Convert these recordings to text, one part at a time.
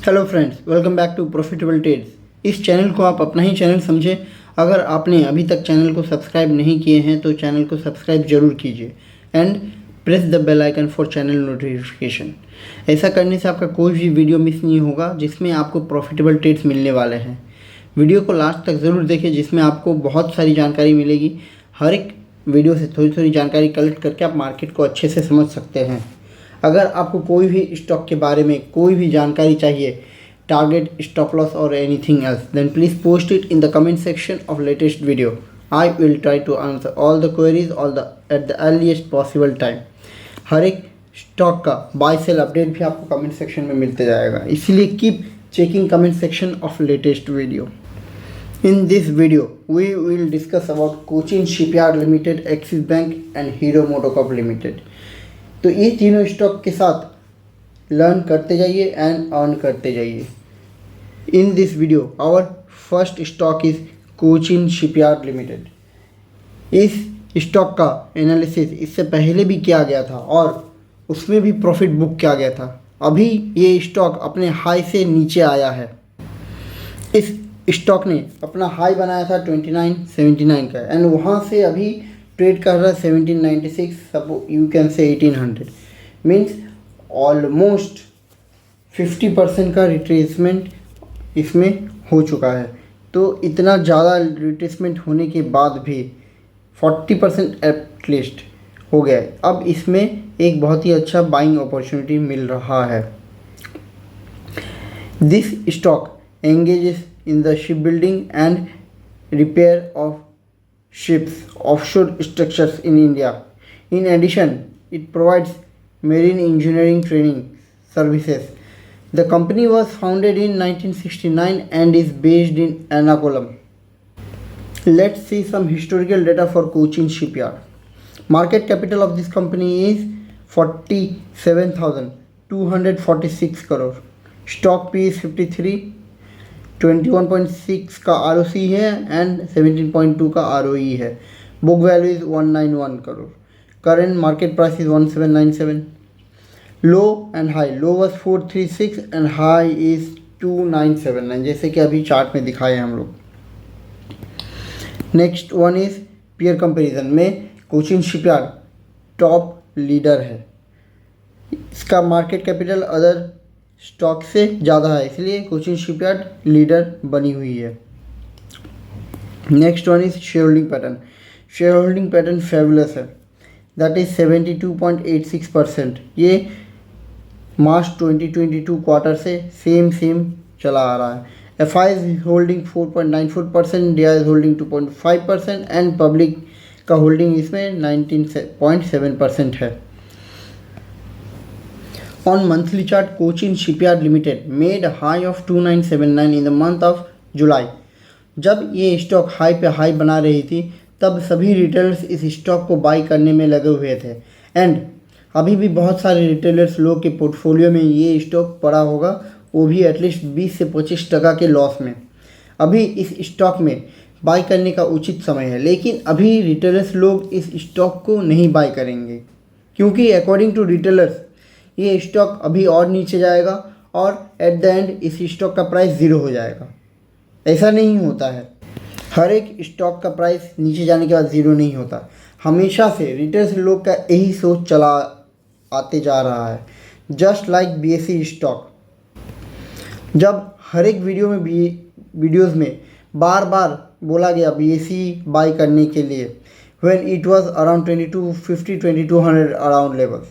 Hello friends, welcome back to profitable trades. इस channel को आप अपना ही चैनल समझें। अगर आपने अभी तक चैनल को सब्सक्राइब नहीं किए हैं तो चैनल को सब्सक्राइब जरूर कीजिए and press the bell icon for channel notification. ऐसा करने से आपका कोई भी वीडियो मिस नहीं होगा जिसमें आपको प्रॉफिटेबल ट्रेड्स मिलने वाले हैं। वीडियो को लास्ट तक ज़रूर देखें जिसमें आपको बहुत सारी जानकारी मिलेगी। हर एक वीडियो से थोड़ी थोड़ी जानकारी कलेक्ट करके आप मार्केट को अच्छे से समझ सकते हैं। अगर आपको कोई भी स्टॉक के बारे में कोई भी जानकारी चाहिए, टारगेट, स्टॉप लॉस और anything else, then please post it in the comment section of latest video. I will try to answer all the queries at the earliest possible time. हर एक स्टॉक का बाय सेल अपडेट भी आपको comment section में मिलते जाएगा, इसलिए keep checking comment section of latest video. In this video, we will discuss about Cochin Shipyard Limited, Axis Bank and Hero MotoCorp Limited। तो ये तीनों स्टॉक के साथ लर्न करते जाइए एंड अर्न करते जाइए। In this video our first stock is Cochin Shipyard Limited. इस स्टॉक का एनालिसिस इससे पहले भी किया गया था और उसमें भी प्रॉफिट बुक किया गया था। अभी ये स्टॉक अपने हाई से नीचे आया है। इस स्टॉक ने अपना हाई बनाया था 2979 का एंड वहाँ से अभी ट्रेड कर रहा है 1796, सब you can say 1800, means almost 50% का रिट्रेसमेंट इसमें हो चुका है। तो इतना ज़्यादा रिट्रेसमेंट होने के बाद भी 40% एटलीस्ट हो गया है। अब इसमें एक बहुत ही अच्छा बाइंग अपॉर्चुनिटी मिल रहा है। This stock engages in the shipbuilding and repair of ships, offshore structures in India. In addition, it provides marine engineering training services. The company was founded in 1969 and is based in Ernakulam. Let's see some historical data for Cochin Shipyard. Market capital of this company is 47,246 crore. Stock P is 53, 21.6 का ROC है and 17.2 का ROE है। Book value is 191 crore. Current market price is 1797। Low and high, low was 436 and high is 2979, जैसे कि अभी chart में दिखाए हम लोग। Next one is peer comparison में कोचिन शिपयार्ड टॉप लीडर है। इसका मार्केट कैपिटल अदर स्टॉक से ज़्यादा है, इसलिए कोचिन शिपयार्ड लीडर बनी हुई है। Next one is share holding pattern. Share holding pattern fabulous है, दैट इज 72.86%। ये मार्च 2022 क्वार्टर से सेम चला आ रहा है। FI is holding 4.94%, DI is holding 2.5% and public का होल्डिंग इसमें 19.7% है। On monthly chart, Cochin Shipyard Limited made a high of 2979 in the month of July। जब ये स्टॉक हाई पे हाई बना रही थी तब सभी रिटेलर्स इस स्टॉक को बाई करने में लगे हुए थे एंड अभी भी बहुत सारे रिटेलर्स लोग के पोर्टफोलियो में ये स्टॉक पड़ा होगा, वो भी एटलीस्ट 20 से 25% के लॉस में। अभी इस स्टॉक में बाई करने का उचित समय है, लेकिन अभी रिटेलर्स लोग इस स्टॉक को नहीं बाई करेंगे क्योंकि अकॉर्डिंग टू रिटेलर्स ये स्टॉक अभी और नीचे जाएगा और एट द एंड इस स्टॉक का प्राइस ज़ीरो हो जाएगा। ऐसा नहीं होता है, हर एक स्टॉक का प्राइस नीचे जाने के बाद ज़ीरो नहीं होता। हमेशा से रिटेलर्स लोग का यही सोच चला आते जा रहा है। जस्ट लाइक बीएसई स्टॉक, जब हर एक वीडियोज़ में बार बार बोला गया बीएसई बाई करने के लिए, when it was around 2250 2200 around levels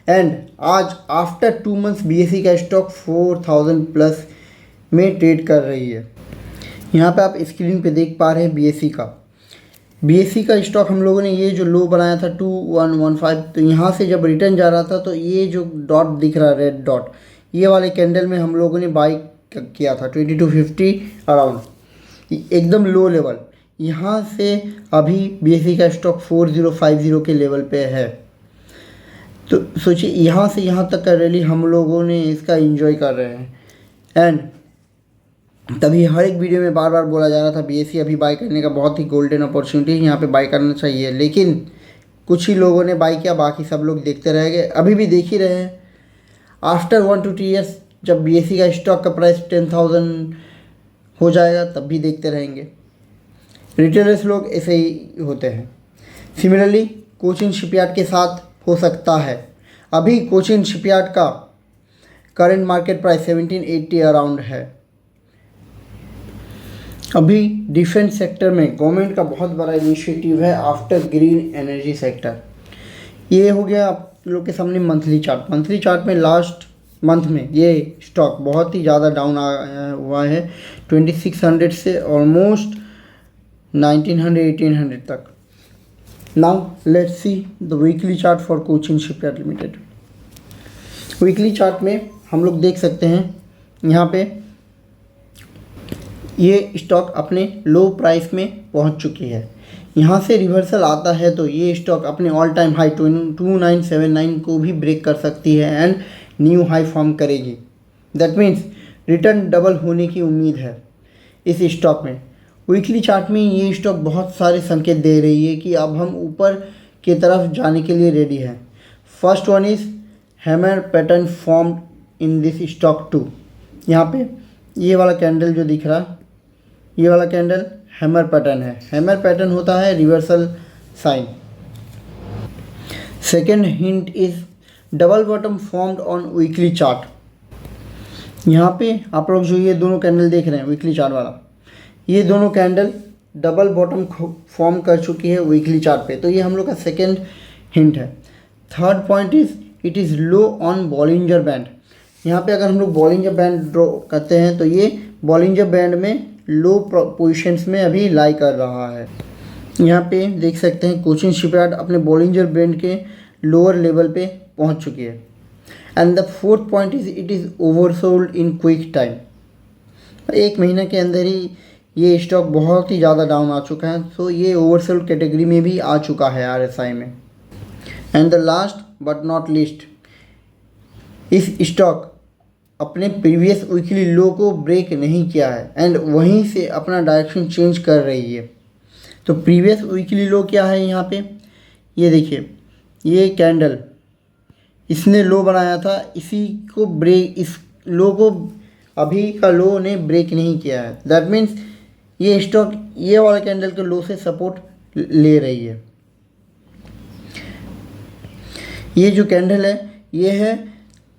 and आज आफ्टर 2 मंथ्स बीएसई का स्टॉक 4000 प्लस में ट्रेड कर रही है। यहाँ पे आप स्क्रीन पे देख पा रहे हैं बीएसई का स्टॉक हम लोगों ने ये जो लो बनाया था 2115, तो यहाँ से जब रिटर्न जा रहा था तो ये जो डॉट दिख रहा है रेड डॉट, ये वाले कैंडल में हम लोगों ने बाई किया था 2250 अराउंड, एकदम लो लेवल। यहाँ से अभी बीएसई का स्टॉक 4050 के लेवल पे है। तो सोचिए यहाँ से यहाँ तक का रैली हम लोगों ने इसका एंजॉय कर रहे हैं एंड तभी हर एक वीडियो में बार बार बोला जा रहा था बीएसई अभी बाई करने का बहुत ही गोल्डन अपॉर्चुनिटी है, यहाँ पे बाई करना चाहिए। लेकिन कुछ ही लोगों ने बाई किया, बाकी सब लोग देखते रह गए। अभी भी देख ही रहे हैं, आफ्टर 1 to 2 years जब BSE का स्टॉक का प्राइस 10,000 हो जाएगा तब भी देखते रहेंगे। रिटेलर्स लोग ऐसे ही होते हैं। सिमिलरली कोचिन शिपयार्ड के साथ हो सकता है। अभी कोचिन शिपयार्ड का करंट मार्केट प्राइस 1780 अराउंड है। अभी डिफेंस सेक्टर में गवर्नमेंट का बहुत बड़ा इनिशिएटिव है आफ्टर ग्रीन एनर्जी सेक्टर। ये हो गया आप लोग के सामने मंथली चार्ट में लास्ट मंथ में ये स्टॉक बहुत ही ज़्यादा डाउन आया हुआ है 2600 से ऑलमोस्ट 1900-1800 तक। Now let's see the weekly chart for Cochin Shipyard limited. Weekly chart में हम लोग देख सकते हैं यहाँ पे ये स्टॉक अपने लो प्राइस में पहुँच चुकी है। यहाँ से रिवर्सल आता है तो ये स्टॉक अपने ऑल टाइम हाई 2979 को भी ब्रेक कर सकती है एंड न्यू हाई फॉर्म करेगी। दैट मीन्स रिटर्न डबल होने की उम्मीद है इस स्टॉक में। वीकली चार्ट में ये स्टॉक बहुत सारे संकेत दे रही है कि अब हम ऊपर की तरफ जाने के लिए रेडी हैं। First one is hammer pattern formed in this stock too. यहाँ पे ये वाला कैंडल जो दिख रहा है ये वाला कैंडल हैमर पैटर्न है। हैमर पैटर्न होता है reversal sign. Second hint is double bottom formed on weekly chart. यहाँ पे आप लोग जो ये दोनों कैंडल देख रहे हैं वीकली चार्ट वाला, ये दोनों कैंडल डबल बॉटम फॉर्म कर चुकी है वीकली चार्ट पे, तो ये हम लोग का सेकेंड हिंट है। Third point is it is low on Bollinger band. यहाँ पे अगर हम लोग बॉलिंजर बैंड ड्रॉ करते हैं तो ये बॉलिंजर बैंड में लो पोजीशंस में अभी लाई कर रहा है। यहाँ पे देख सकते हैं कोचिन शिपयार्ड अपने बॉलिंजर बैंड के लोअर लेवल पे पहुँच चुकी है। And the fourth point is it is oversold in quick time. एक महीने के अंदर ही ये स्टॉक बहुत ही ज़्यादा डाउन आ चुका है, सो ये ओवरसोल्ड कैटेगरी में भी आ चुका है RSI में। And the last but not least, इस स्टॉक अपने प्रीवियस वीकली लो को ब्रेक नहीं किया है एंड वहीं से अपना डायरेक्शन चेंज कर रही है। तो प्रीवियस वीकली लो क्या है यहाँ पे, ये देखिए ये कैंडल इसने लो बनाया था, इसी को ब्रेक, इस लो को अभी का लो ने ब्रेक नहीं किया है। दैट मीन्स ये स्टॉक ये वाला कैंडल के लो से सपोर्ट ले रही है। ये जो कैंडल है ये है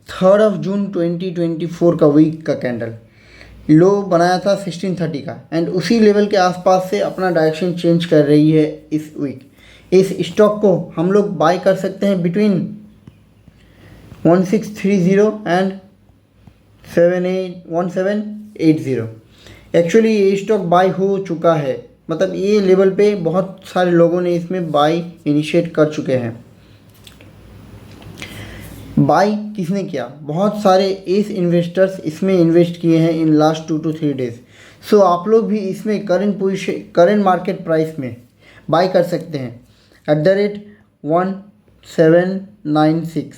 3 जून 2024 का वीक का कैंडल। लो बनाया था 1630 का एंड उसी लेवल के आसपास से अपना डायरेक्शन चेंज कर रही है इस वीक। इस स्टॉक को हम लोग बाय कर सकते हैं बिटवीन 1630 एंड 1780। एक्चुअली ये स्टॉक बाय हो चुका है, मतलब ये लेवल पे बहुत सारे लोगों ने इसमें बाय इनिशिएट कर चुके हैं। बाय किसने किया, बहुत सारे एस इन्वेस्टर्स इसमें इन्वेस्ट किए हैं इन लास्ट 2 to 3 डेज। सो आप लोग भी इसमें करंट मार्केट प्राइस में बाय कर सकते हैं @1796।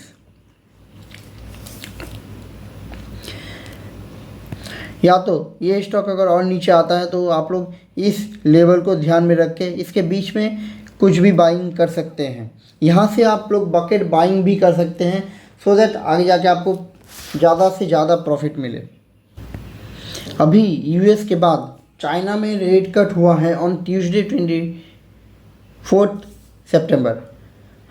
या तो ये स्टॉक अगर और नीचे आता है तो आप लोग इस लेवल को ध्यान में रख के इसके बीच में कुछ भी बाइंग कर सकते हैं। यहाँ से आप लोग बकेट बाइंग भी कर सकते हैं सो दैट आगे जाके आपको ज़्यादा से ज़्यादा प्रॉफिट मिले। अभी US के बाद चाइना में रेट कट हुआ है ऑन ट्यूसडे 24 सितंबर।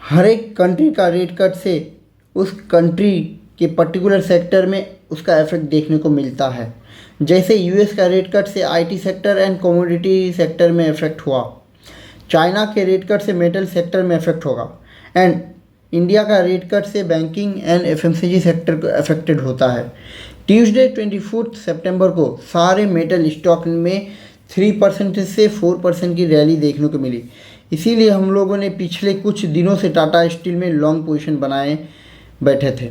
हर एक कंट्री का रेट कट से उस कंट्री के पर्टिकुलर सेक्टर में उसका इफेक्ट देखने को मिलता है। जैसे US का रेट कट से IT sector and commodity sector में इफेक्ट हुआ, चाइना के रेट कट से मेटल सेक्टर में इफेक्ट होगा एंड इंडिया का रेट कट से बैंकिंग एंड FMCG सेक्टर को अफेक्टेड होता है। ट्यूसडे 24 सितंबर को सारे मेटल स्टॉक में 3% से 4% की रैली देखने को मिली। इसीलिए हम लोगों ने पिछले कुछ दिनों से टाटा स्टील में लॉन्ग पोजीशन बनाए बैठे थे।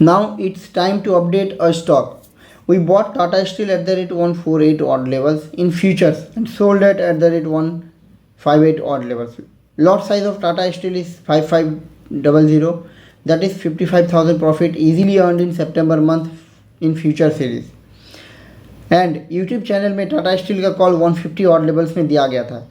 Now it's time to update a stock. We bought Tata Steel at the rate 148 odd levels in futures and sold it at the rate 158 odd levels. Lot size of Tata Steel is 5500, that is 55,000 profit easily earned in September month in future series. And YouTube channel में Tata Steel का call 150 odd levels में दिया गया था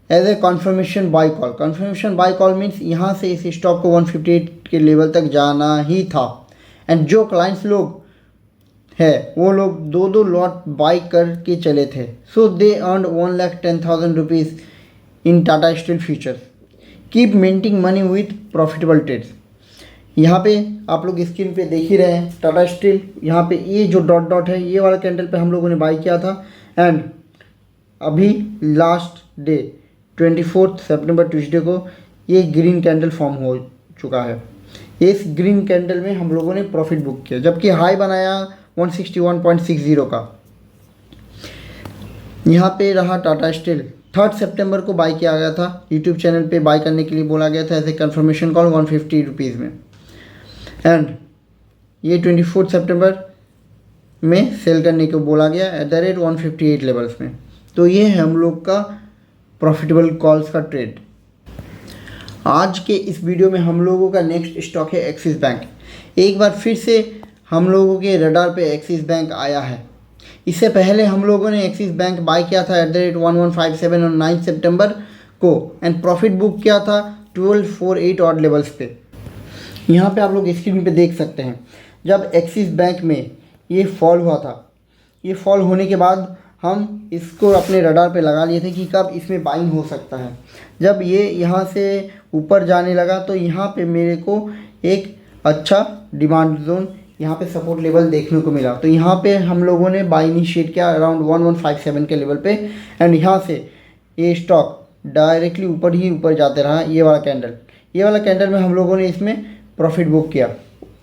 as a confirmation buy call. Confirmation buy call means यहाँ से इस stock को 158 के लेवल तक जाना ही था एंड जो क्लाइंट्स लोग है वो लोग 2 लॉट बाई करके चले थे। So they earn 1,10,000 rupees in Tata steel futures. Keep maintaining money with profitable trades. यहाँ पे आप लोग स्क्रीन पे देख ही रहे हैं टाटा स्टील, यहाँ पे ये जो डॉट डॉट है ये वाला कैंडल पे हम लोगों ने बाई किया था एंड अभी लास्ट डे 24 सितंबर ट्यूसडे को ये ग्रीन कैंडल फॉर्म हो चुका है। इस ग्रीन कैंडल में हम लोगों ने प्रॉफिट बुक किया, जबकि हाई बनाया 161.60 का। यहाँ पे रहा टाटा स्टील 3 सितंबर को बाई किया गया था, यूट्यूब चैनल पे बाई करने के लिए बोला गया था ऐसे कंफर्मेशन कॉल 150 रुपीज़ में एंड ये 24 सितंबर में सेल करने को बोला गया एट द रेट 158 लेवल्स में। तो ये है हम लोग का प्रॉफिटेबल कॉल्स का ट्रेड। आज के इस वीडियो में हम लोगों का नेक्स्ट स्टॉक है एक्सिस बैंक। एक बार फिर से हम लोगों के रडार पे एक्सिस बैंक आया है। इससे पहले हम लोगों ने एक्सिस बैंक बाय किया था एट द रेट 1157 और 9 सितंबर को एंड प्रॉफिट बुक किया था 1248 ऑड लेवल्स पे। यहाँ पे आप लोग स्क्रीन पे देख सकते हैं जब एक्सिस बैंक में ये फॉल हुआ था, ये फॉल होने के बाद हम इसको अपने रडार पे लगा लिए थे कि कब इसमें बाइंग हो सकता है। जब ये यहाँ से ऊपर जाने लगा तो यहाँ पे मेरे को एक अच्छा डिमांड जोन, यहाँ पे सपोर्ट लेवल देखने को मिला। तो यहाँ पे हम लोगों ने बाई इनिशिएट किया अराउंड 1157 के लेवल पे एंड यहाँ से ये स्टॉक डायरेक्टली ऊपर ही ऊपर जाते रहा। ये वाला कैंडल में हम लोगों ने इसमें प्रॉफिट बुक किया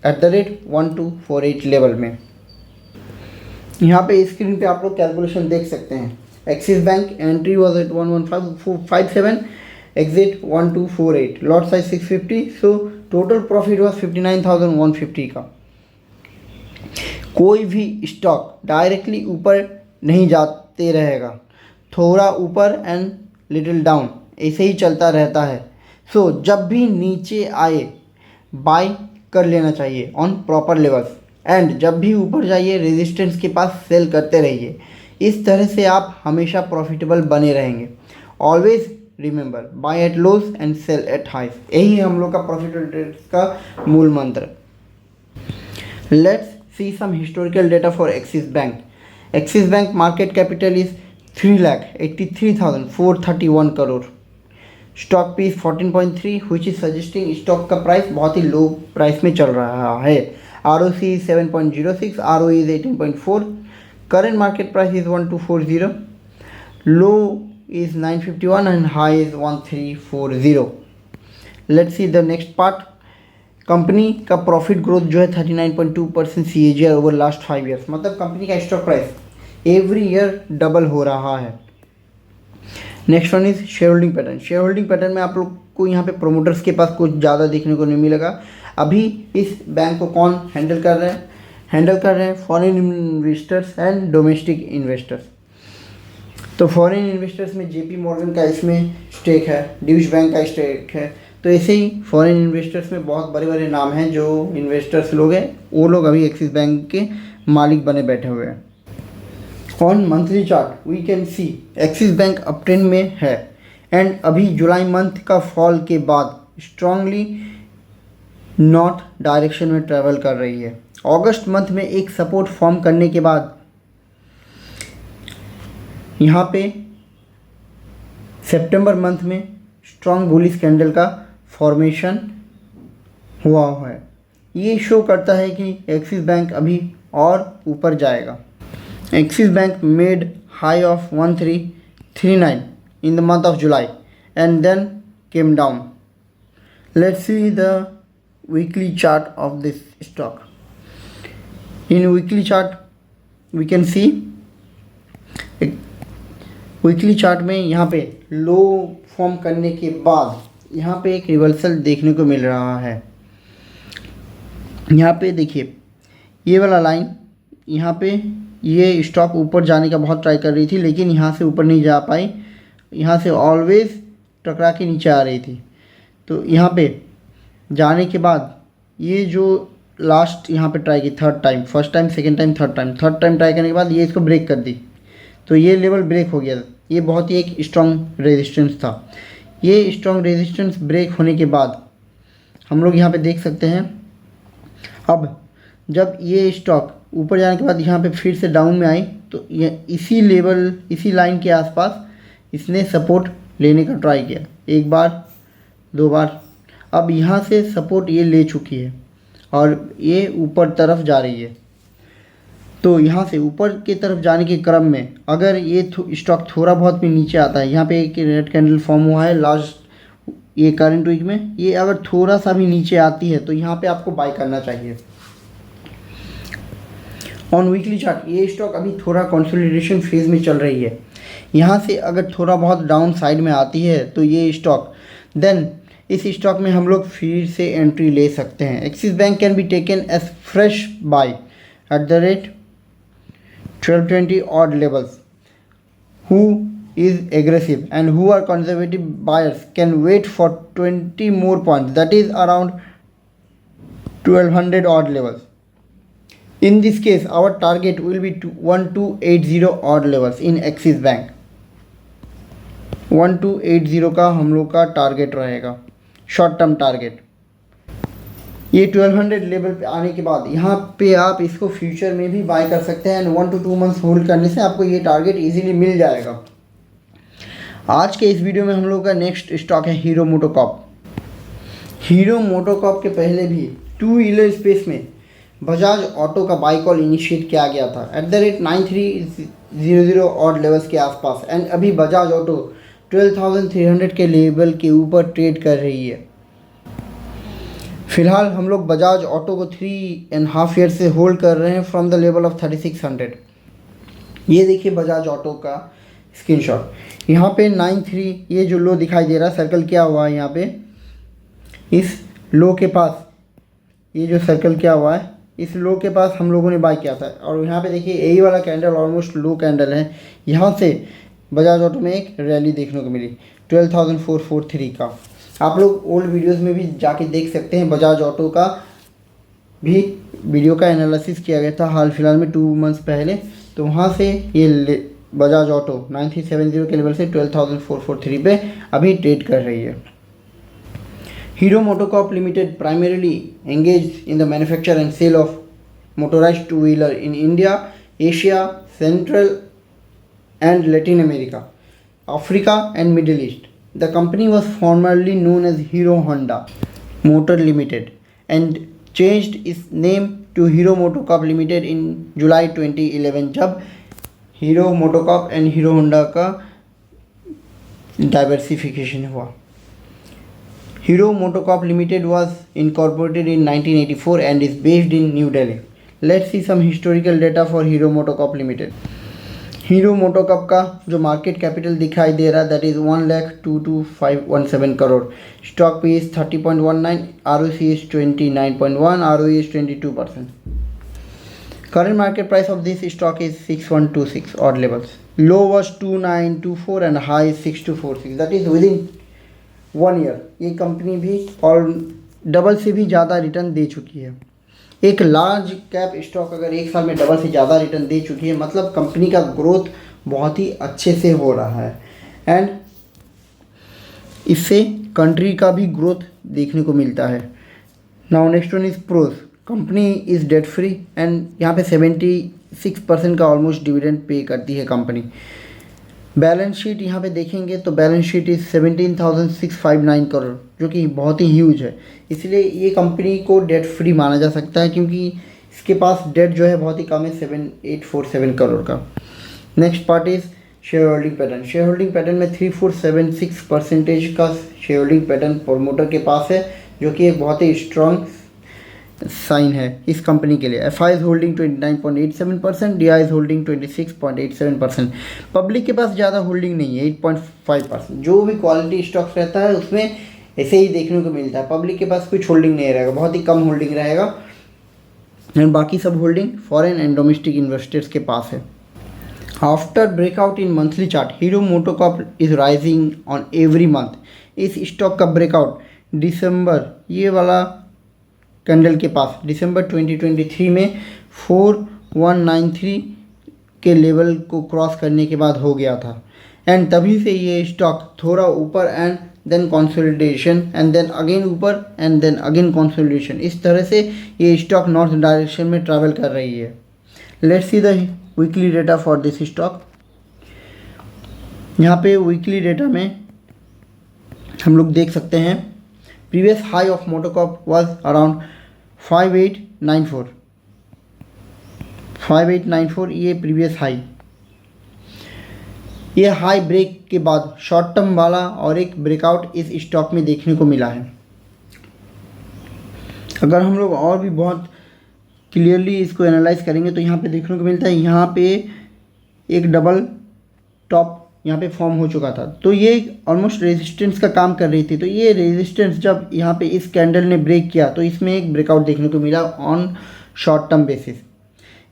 एट द रेट 1248 लेवल में। यहाँ पे स्क्रीन पे आप लोग कैलकुलेशन देख सकते हैं। Axis bank entry was at 11557, exit 1248, lot size 650, so total profit was 59,150 का। कोई भी स्टॉक डायरेक्टली ऊपर नहीं जाते रहेगा, थोड़ा ऊपर एंड लिटिल डाउन ऐसे ही चलता रहता है। सो जब भी नीचे आए बाय कर लेना चाहिए ऑन प्रॉपर लेवल्स एंड जब भी ऊपर जाइए रेजिस्टेंस के पास सेल करते रहिए। इस तरह से आप हमेशा प्रॉफिटेबल बने रहेंगे। Always remember buy at lows and sell at highs. यही हम लोग का प्रॉफिटेबल ट्रेड्स का मूल मंत्र। Let's see some historical data for Axis Bank. Axis Bank market capital is 3,83,431 crore. Stock P 14.3 which is suggesting stock का प्राइस बहुत ही लो प्राइस में चल रहा है। ROC is 7.06, ROE is 18.4, current market price is 1240, low is 951 and high is 1340. Let's see the next part. Company का profit growth जो है 39.2% CAGR ओवर लास्ट 5 ईयर्स, मतलब कंपनी का stock price every year double हो रहा है। Next one is share holding pattern. Share holding pattern में आप लोग को यहाँ पे प्रोमोटर्स के पास कुछ ज़्यादा देखने को नहीं मिलेगा। अभी इस बैंक को कौन हैंडल कर रहे हैं foreign investors and domestic investors. तो फॉरेन इन्वेस्टर्स में JP मॉर्गन का इसमें स्टेक है, ड्यूश बैंक का स्टेक है। तो ऐसे ही फॉरेन इन्वेस्टर्स में बहुत बड़े बड़े नाम हैं जो इन्वेस्टर्स लोग हैं, वो लोग अभी एक्सिस बैंक के मालिक बने बैठे हुए हैं। On monthly chart we can see Axis Bank up trend में है एंड अभी जुलाई मंथ का फॉल के बाद स्ट्रांगली नॉर्थ डायरेक्शन में ट्रैवल कर रही है। अगस्त मंथ में एक सपोर्ट फॉर्म करने के बाद यहाँ पे सितंबर मंथ में स्ट्रॉन्ग बुलिश कैंडल का फॉर्मेशन हुआ है। ये शो करता है कि एक्सिस बैंक अभी और ऊपर जाएगा। Axis bank made high of 1339 in the month of July and then came down. Let's see the weekly chart of this stock. In weekly chart we can see weekly chart में यहाँ पे लो form करने के बाद यहाँ पे एक reversal देखने को मिल रहा है। यहाँ पे देखिए ये वाला लाइन, यहाँ पे ये स्टॉक ऊपर जाने का बहुत ट्राई कर रही थी लेकिन यहाँ से ऊपर नहीं जा पाई, यहाँ से ऑलवेज टकरा के नीचे आ रही थी। तो यहाँ पे जाने के बाद ये जो लास्ट यहाँ पे ट्राई की third time, first time, second time, third time try करने के बाद ये इसको ब्रेक कर दी। तो ये लेवल ब्रेक हो गया। ये बहुत ही एक स्ट्रॉन्ग रेजिस्टेंस था। ये स्ट्रॉन्ग रेजिस्टेंस ब्रेक होने के बाद हम लोग यहाँ पे देख सकते हैं अब जब ये स्टॉक ऊपर जाने के बाद यहाँ पे फिर से डाउन में आई, तो ये इसी लेवल, इसी लाइन के आसपास इसने सपोर्ट लेने का ट्राई किया, एक बार, दो बार। अब यहाँ से सपोर्ट ये ले चुकी है और ये ऊपर तरफ जा रही है। तो यहाँ से ऊपर की तरफ जाने के क्रम में अगर ये स्टॉक थोड़ा बहुत भी नीचे आता है, यहाँ पे एक रेड कैंडल फॉर्म हुआ है लास्ट ये करंट वीक में, ये अगर थोड़ा सा भी नीचे आती है तो यहाँ पे आपको बाय करना चाहिए। ऑन वीकली चार्ट ये स्टॉक अभी थोड़ा कंसोलिडेशन फेज में चल रही है। यहाँ से अगर थोड़ा बहुत डाउन साइड में आती है तो ये स्टॉक, देन इस स्टॉक में हम लोग फिर से एंट्री ले सकते हैं। Axis Bank can be taken as fresh buy at the rate 1220 odd levels. Who is aggressive and who are conservative buyers can wait for 20 more points, that is around 1200 odd levels. In this case our target will be 1280 odd levels in Axis Bank. 1280 का हम लोग का target रहेगा, short term target. ये 1200 level पे आने के बाद यहाँ पे आप इसको फ्यूचर में भी बाय कर सकते हैं एंड 1 to 2 मंथ्स होल्ड करने से आपको ये टारगेट इजीली मिल जाएगा। आज के इस वीडियो में हम लोग का नेक्स्ट स्टॉक है हीरो मोटोकॉर्प। हीरो मोटोकॉर्प के पहले भी टू व्हीलर स्पेस में बजाज ऑटो का बाय कॉल इनिशिएट किया गया था eight the rate 9300 odd levels के आसपास, एंड अभी बजाज ऑटो 12,300 के लेवल के ऊपर ट्रेड कर रही है। फिलहाल हम लोग बजाज ऑटो को 3.5 ईयर से होल्ड कर रहे हैं फ्रॉम द लेवल ऑफ 3600। ये देखिए बजाज ऑटो का स्क्रीनशॉट। यहाँ पे 93 ये जो लो दिखाई दे रहा है, सर्कल क्या हुआ है यहाँ पे, इस लो के पास ये जो सर्कल क्या हुआ है, इस लो के पास हम लोगों ने बाय किया था। और यहाँ पे देखिए यही वाला कैंडल ऑलमोस्ट लो कैंडल है। यहाँ से बजाज ऑटो में एक रैली देखने को मिली 12,443 का। आप लोग ओल्ड वीडियोस में भी जाके देख सकते हैं, बजाज ऑटो का भी वीडियो का एनालिसिस किया गया था हाल फिलहाल में 2 मंथ्स पहले। तो वहाँ से ये बजाज ऑटो 9370 के लेवल से 12,443 पे अभी ट्रेड कर रही है। Hero MotoCorp limited primarily engage in the manufacture and sale of motorised two wheeler in India, Asia, central and Latin America, Africa and Middle East. The company was formerly known as Hero Honda Motor Limited and changed its name to Hero Motocorp Limited in July 2011 जब Hero Motocorp and Hero Honda का diversification हुआ। Hero Motocorp Limited was incorporated in 1984 and is based in New Delhi. Let's see some historical data for Hero Motocorp Limited. Hero MotoCorp का जो market capital दिखाई दे रहा है that is 1,02,517 crore. Stock पे is 30.19, ROC is 29.1, ROE is 22%। Current market price of this stock is 6126 odd levels. Low was 2924 and high 6246, that is with in 1 year. ये company भी और double से भी ज़्यादा रिटर्न दे चुकी है। एक लार्ज कैप स्टॉक अगर एक साल में डबल से ज़्यादा रिटर्न दे चुकी है, मतलब कंपनी का ग्रोथ बहुत ही अच्छे से हो रहा है एंड इससे कंट्री का भी ग्रोथ देखने को मिलता है। Now next one is pros. Company is debt free and यहाँ पे 76% का ऑलमोस्ट डिविडेंड पे करती है कंपनी। बैलेंस शीट यहाँ पे देखेंगे तो बैलेंस शीट इज़ 17,659 करोड़, जो कि बहुत ही ह्यूज है। इसलिए ये कंपनी को डेट फ्री माना जा सकता है क्योंकि इसके पास डेट जो है बहुत ही कम है, 7,847 करोड़ का। Next part is share holding pattern. Share holding pattern में 3,476% का शेयर होल्डिंग पैटर्न प्रोमोटर के पास है, जो कि एक बहुत ही स्ट्रॉन्ग साइन है इस कंपनी के लिए। FI is holding 29.87%, DI is holding 26.87%। Public के पास ज़्यादा होल्डिंग नहीं है, 8.5%। जो भी क्वालिटी स्टॉक्स रहता है उसमें ऐसे ही देखने को मिलता है, पब्लिक के पास कुछ होल्डिंग नहीं रहेगा, बहुत ही कम होल्डिंग रहेगा एंड बाकी सब holding foreign and domestic investors के पास है। After breakout in monthly chart, hero MotoCorp is rising on every month. इस स्टॉक का ब्रेकआउट दिसंबर, ये वाला कैंडल के पास दिसंबर 2023 में 4193 के लेवल को क्रॉस करने के बाद हो गया था एंड तभी से ये स्टॉक थोड़ा ऊपर and then consolidation and then again ऊपर एंड देन अगेन कंसोलिडेशन, इस तरह से ये स्टॉक नॉर्थ डायरेक्शन में ट्रैवल कर रही है। Let's see the weekly data for this stock. यहाँ पे वीकली डेटा में हम लोग देख सकते हैं previous high of MotoCorp was around 5894 ये प्रीवियस हाई। ये हाई ब्रेक के बाद शॉर्ट टर्म वाला और एक ब्रेकआउट इस स्टॉक में देखने को मिला है। अगर हम लोग और भी बहुत क्लियरली इसको एनालाइज करेंगे तो यहाँ पे देखने को मिलता है यहाँ पे एक डबल टॉप यहाँ पे फॉर्म हो चुका था, तो ये ऑलमोस्ट रेजिस्टेंस का काम कर रही थी। तो ये रेजिस्टेंस जब यहाँ पे इस कैंडल ने ब्रेक किया तो इसमें एक ब्रेकआउट देखने को मिला ऑन शॉर्ट टर्म बेसिस।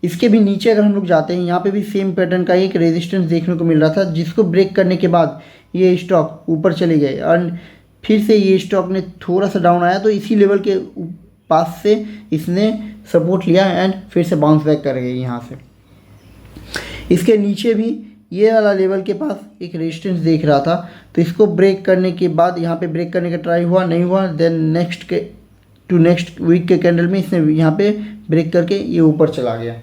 इसके भी नीचे अगर हम लोग जाते हैं यहाँ पे भी सेम पैटर्न का एक रेजिस्टेंस देखने को मिल रहा था, जिसको ब्रेक करने के बाद ये स्टॉक ऊपर चले गए और फिर से ये स्टॉक ने थोड़ा सा डाउन आया, तो इसी लेवल के पास से इसने सपोर्ट लिया एंड फिर से बाउंस बैक कर गई यहाँ से। इसके नीचे भी ये वाला लेवल के पास एक रेजिस्टेंस देख रहा था, तो इसको ब्रेक करने के बाद यहाँ पे ब्रेक करने का ट्राई हुआ, नहीं हुआ, देन नेक्स्ट वीक के कैंडल में इसने यहाँ पे ब्रेक करके ये ऊपर चला गया।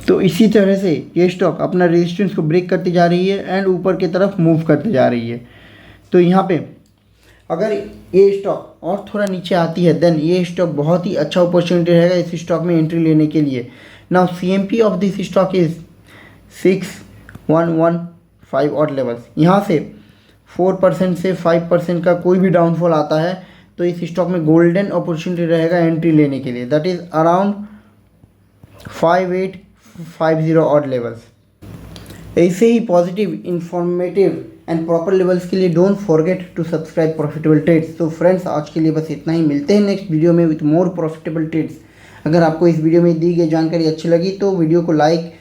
तो इसी तरह से ये स्टॉक अपना रेजिस्टेंस को ब्रेक करती जा रही है एंड ऊपर की तरफ मूव करती जा रही है। तो यहाँ पे अगर ये स्टॉक और थोड़ा नीचे आती है देन ये स्टॉक बहुत ही अच्छा अपॉर्चुनिटी रहेगा इस स्टॉक में एंट्री लेने के लिए। Now CMP of this stock is 6115 odd levels. यहाँ से 4% से 5% का कोई भी डाउनफॉल आता है तो इस स्टॉक में गोल्डन अपॉर्चुनिटी रहेगा एंट्री लेने के लिए, that is around 5850 odd levels. ऐसे ही positive informative and proper levels के लिए don't forget to subscribe profitable trades. तो फ्रेंड्स आज के लिए बस इतना ही, मिलते हैं नेक्स्ट वीडियो में विथ मोर प्रॉफिटेबल ट्रेड्स। अगर आपको इस वीडियो में दी गई जानकारी अच्छी लगी तो वीडियो को लाइक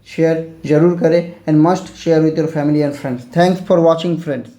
शेयर ज़रूर करें and must share with your family and friends. Thanks for watching friends.